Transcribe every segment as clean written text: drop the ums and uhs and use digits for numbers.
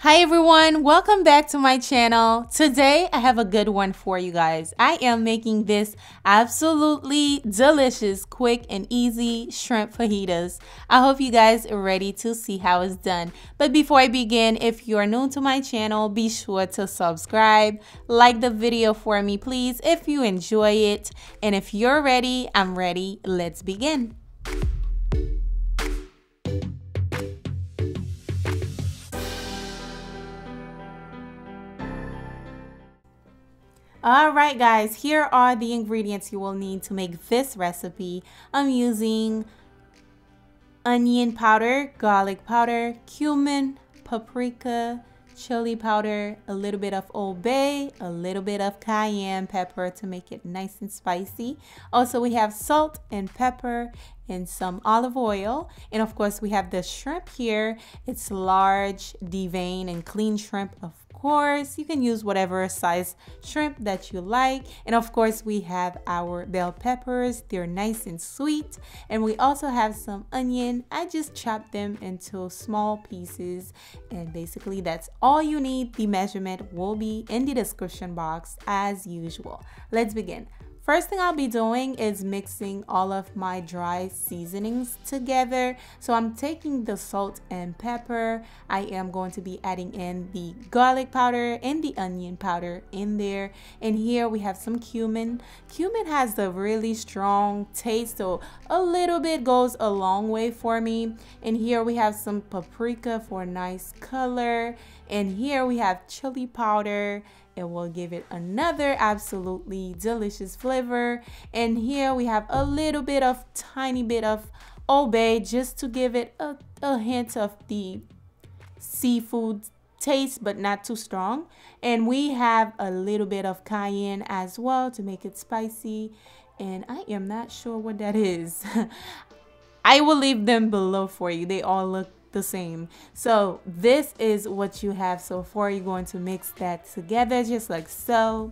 Hi everyone, welcome back to my channel. Today I have a good one for you guys. I am making this absolutely delicious, quick and easy shrimp fajitas. I hope you guys are ready to see how it's done. But before I begin, if you are new to my channel, be sure to subscribe, like the video for me please if you enjoy it. And if you're ready, I'm ready. Let's begin. Alright guys, here are the ingredients you will need to make this recipe. I'm using onion powder, garlic powder, cumin, paprika, chili powder, a little bit of Old Bay, a little bit of cayenne pepper to make it nice and spicy. Also we have salt and pepper and some olive oil, and of course we have the shrimp here. It's large, deveined and clean shrimp. Of course you can use whatever size shrimp that you like, and of course we have our bell peppers. They're nice and sweet, and we also have some onion. I just chopped them into small pieces, and basically that's all you need. The measurement will be in the description box as usual. Let's begin. First thing I'll be doing is mixing all of my dry seasonings together. So I'm taking the salt and pepper. I am going to be adding in the garlic powder and the onion powder in there. And here we have some cumin. Cumin has a really strong taste, so a little bit goes a long way for me. And here we have some paprika for a nice color. And here we have chili powder. It will give it another absolutely delicious flavor. And here we have a little bit of tiny bit of Old Bay just to give it a hint of the seafood taste, but not too strong. And we have a little bit of cayenne as well to make it spicy, and I am not sure what that is. I will leave them below for you. They all look the same. So this is what you have so far. You're going to mix that together just like so.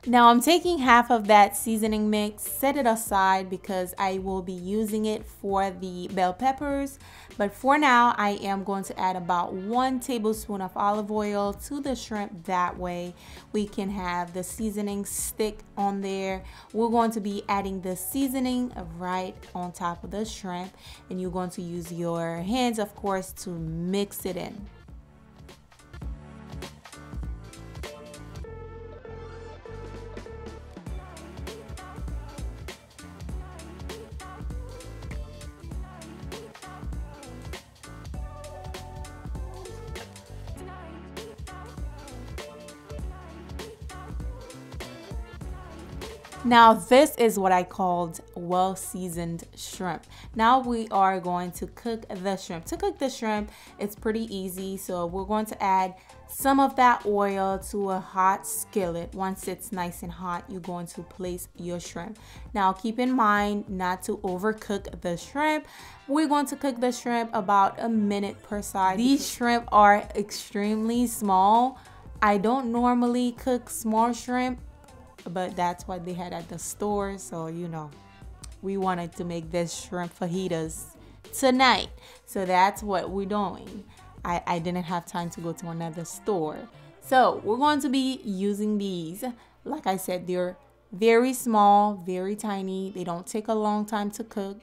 Now I'm taking half of that seasoning mix, set it aside because I will be using it for the bell peppers. But for now, I am going to add about 1 tablespoon of olive oil to the shrimp. That way we can have the seasoning stick on there. We're going to be adding the seasoning right on top of the shrimp, and you're going to use your hands, of course, to mix it in. Now this is what I called well-seasoned shrimp. Now we are going to cook the shrimp. To cook the shrimp, it's pretty easy. So we're going to add some of that oil to a hot skillet. Once it's nice and hot, you're going to place your shrimp. Now keep in mind not to overcook the shrimp. We're going to cook the shrimp about a minute per side. These shrimp are extremely small. I don't normally cook small shrimp, but that's what they had at the store, so you know we wanted to make this shrimp fajitas tonight, so that's what we're doing. I didn't have time to go to another store, so we're going to be using these. Like I said, they're very small, very tiny. They don't take a long time to cook.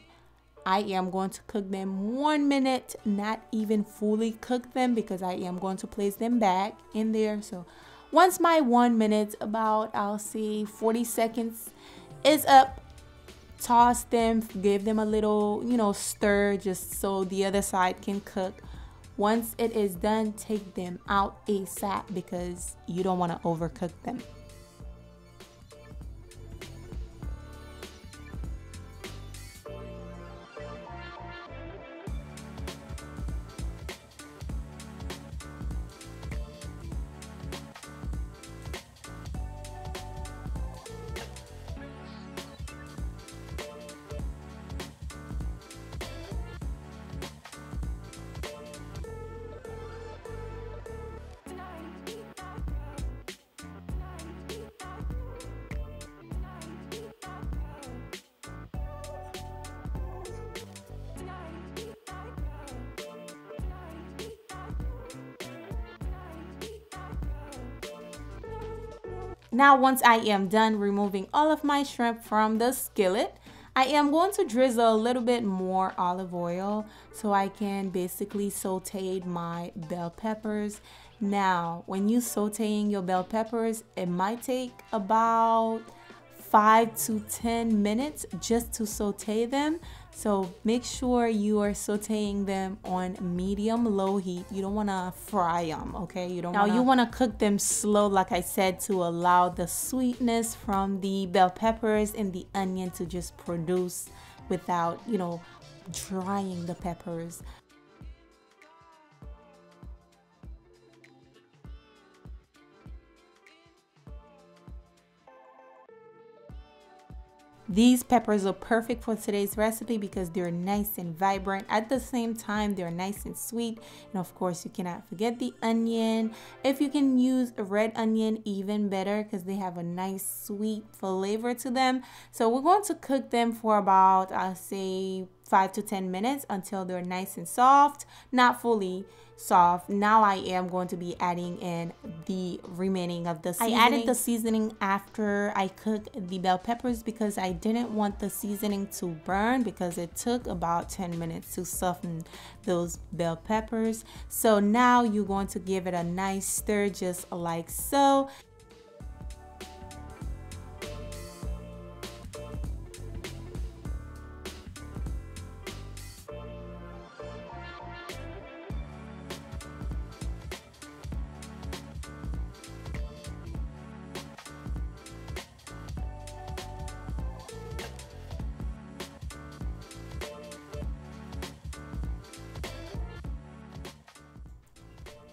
I am going to cook them 1 minute, not even fully cook them, because I am going to place them back in there. So once my 1 minute, about I'll say 40 seconds is up, toss them, give them a little, stir just so the other side can cook. Once it is done, take them out ASAP because you don't want to overcook them. Now, once I am done removing all of my shrimp from the skillet, I am going to drizzle a little bit more olive oil so I can basically saute my bell peppers. Now, when you sauteing your bell peppers, it might take about 5 to 10 minutes just to saute them. So make sure you are sauteing them on medium low heat. You don't want to fry them, okay? You want to cook them slow, like I said, to allow the sweetness from the bell peppers and the onion to just produce without, drying the peppers. These peppers are perfect for today's recipe because they're nice and vibrant. At the same time, they're nice and sweet. And of course, you cannot forget the onion. If you can use a red onion, even better because they have a nice sweet flavor to them. So we're going to cook them for about, I'll say, 5 to 10 minutes until they're nice and soft, not fully soft. Now I am going to be adding in the remaining of the seasoning. I added the seasoning after I cooked the bell peppers because I didn't want the seasoning to burn because it took about 10 minutes to soften those bell peppers. So now you're going to give it a nice stir just like so.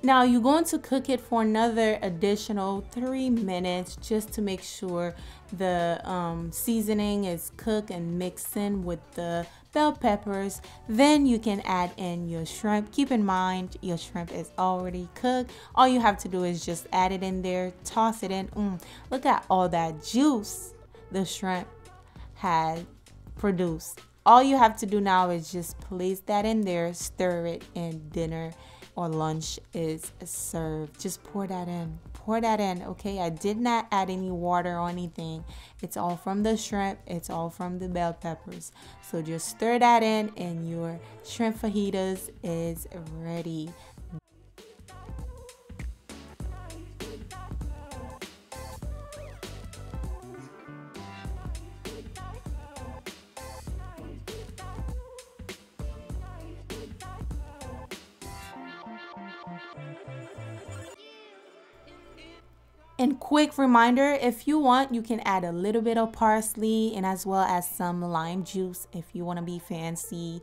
Now you're going to cook it for another additional 3 minutes just to make sure the seasoning is cooked and mixed in with the bell peppers. Then you can add in your shrimp. Keep in mind your shrimp is already cooked. All you have to do is just add it in there, toss it in. Look at all that juice the shrimp had produced. All you have to do now is just place that in there, stir it, and dinner or lunch is served. Just pour that in, okay? I did not add any water or anything. It's all from the shrimp, it's all from the bell peppers. So just stir that in and your shrimp fajitas is ready. And quick reminder, if you want, you can add a little bit of parsley and as well as some lime juice if you want to be fancy,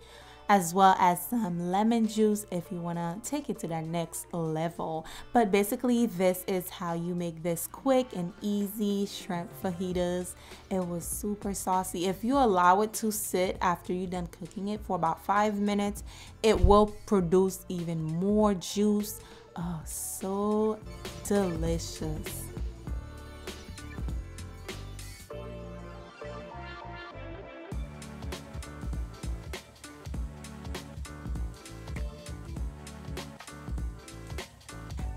as well as some lemon juice if you want to take it to that next level. But basically, this is how you make this quick and easy shrimp fajitas. It was super saucy. If you allow it to sit after you're done cooking it for about 5 minutes, it will produce even more juice. Oh, so delicious.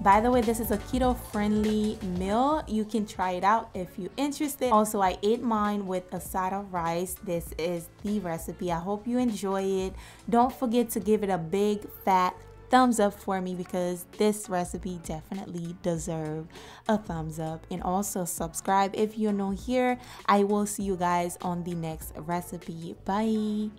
By the way, this is a keto-friendly meal. You can try it out if you're interested. Also, I ate mine with a side of rice. This is the recipe. I hope you enjoy it. Don't forget to give it a big fat thumbs up for me because this recipe definitely deserves a thumbs up. And also subscribe if you're new here. I will see you guys on the next recipe. Bye.